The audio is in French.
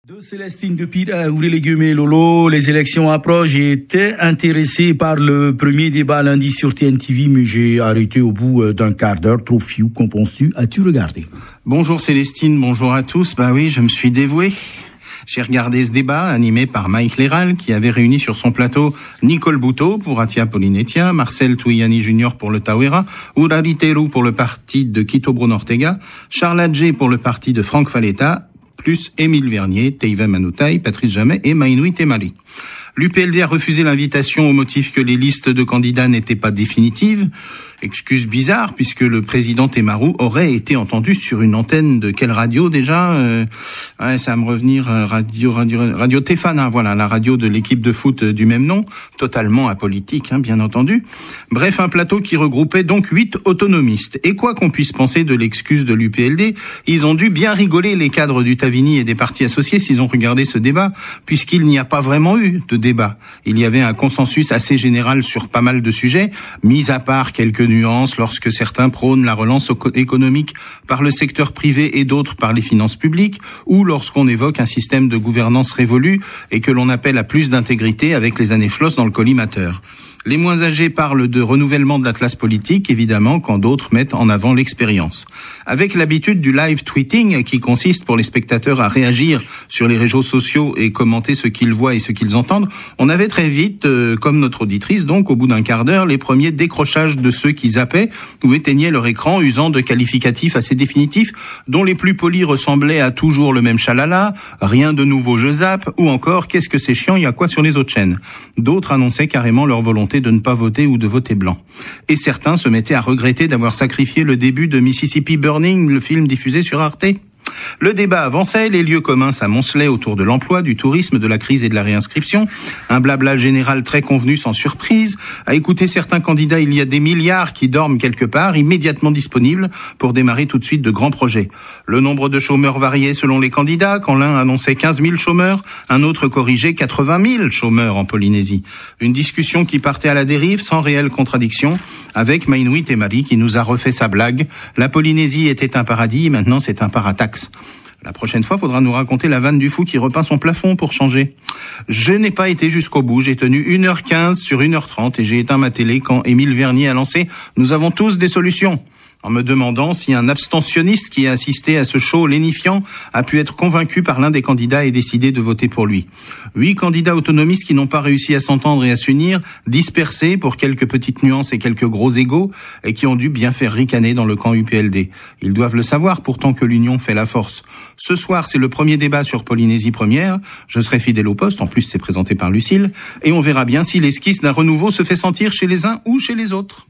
De Célestine depuis ouvrir les guillemets, Lolo, les élections approchent. J'étais intéressé par le premier débat lundi sur TNTV, mais j'ai arrêté au bout d'un quart d'heure. Trop few, qu'en penses-tu? As-tu regardé? Bonjour Célestine, bonjour à tous. Bah oui, je me suis dévoué. J'ai regardé ce débat animé par Mike Léral, qui avait réuni sur son plateau Nicole Bouteau pour Atia Polinetia, Marcel Touiani Jr. pour le Tauera, Urari Teru pour le parti de Quito Bruno Ortega, Charles Adjé pour le parti de Franck Faletta, plus Émile Vernier, Teiva Manoutai, Patrice Jamet et Mainouï Temali. L'UPLD a refusé l'invitation au motif que les listes de candidats n'étaient pas définitives. Excuse bizarre, puisque le président Temarou aurait été entendu sur une antenne de quelle radio déjà ça va me revenir, Radio Tefana, voilà, la radio de l'équipe de foot du même nom, totalement apolitique, bien entendu. Bref, un plateau qui regroupait donc 8 autonomistes. Et quoi qu'on puisse penser de l'excuse de l'UPLD, ils ont dû bien rigoler, les cadres du Tavini et des partis associés, s'ils ont regardé ce débat, puisqu'il n'y a pas vraiment eu de débat. Il y avait un consensus assez général sur pas mal de sujets, mis à part quelques nuances lorsque certains prônent la relance économique par le secteur privé et d'autres par les finances publiques, ou lorsqu'on évoque un système de gouvernance révolu et que l'on appelle à plus d'intégrité avec les années FLOSS dans le collimateur. Les moins âgés parlent de renouvellement de la classe politique, évidemment, quand d'autres mettent en avant l'expérience. Avec l'habitude du live tweeting, qui consiste pour les spectateurs à réagir sur les réseaux sociaux et commenter ce qu'ils voient et ce qu'ils entendent, on avait très vite, comme notre auditrice, donc au bout d'un quart d'heure, les premiers décrochages de ceux qui zappaient ou éteignaient leur écran, usant de qualificatifs assez définitifs, dont les plus polis ressemblaient à toujours le même chalala, rien de nouveau je zappe, ou encore qu'est-ce que c'est chiant, il y a quoi sur les autres chaînes. D'autres annonçaient carrément leur volonté de ne pas voter ou de voter blanc. Et certains se mettaient à regretter d'avoir sacrifié le début de Mississippi Burning, le film diffusé sur Arte. Le débat avançait, les lieux communs s'amoncelaient autour de l'emploi, du tourisme, de la crise et de la réinscription. Un blabla général très convenu sans surprise. À écouter certains candidats, il y a des milliards qui dorment quelque part, immédiatement disponibles pour démarrer tout de suite de grands projets. Le nombre de chômeurs variait selon les candidats. Quand l'un annonçait 15 000 chômeurs, un autre corrigeait 80 000 chômeurs en Polynésie. Une discussion qui partait à la dérive sans réelle contradiction, avec Mainouï Temali qui nous a refait sa blague. La Polynésie était un paradis, maintenant c'est un parataxe. La prochaine fois, faudra nous raconter la vanne du fou qui repeint son plafond pour changer. Je n'ai pas été jusqu'au bout. J'ai tenu 1h15 sur 1h30 et j'ai éteint ma télé quand Émile Vernier a lancé « Nous avons tous des solutions ». En me demandant si un abstentionniste qui a assisté à ce show lénifiant a pu être convaincu par l'un des candidats et décidé de voter pour lui. 8 candidats autonomistes qui n'ont pas réussi à s'entendre et à s'unir, dispersés pour quelques petites nuances et quelques gros égos, et qui ont dû bien faire ricaner dans le camp UPLD. Ils doivent le savoir, pourtant que l'union fait la force. Ce soir, c'est le premier débat sur Polynésie Première. Je serai fidèle au poste, en plus c'est présenté par Lucille, et on verra bien si l'esquisse d'un renouveau se fait sentir chez les uns ou chez les autres.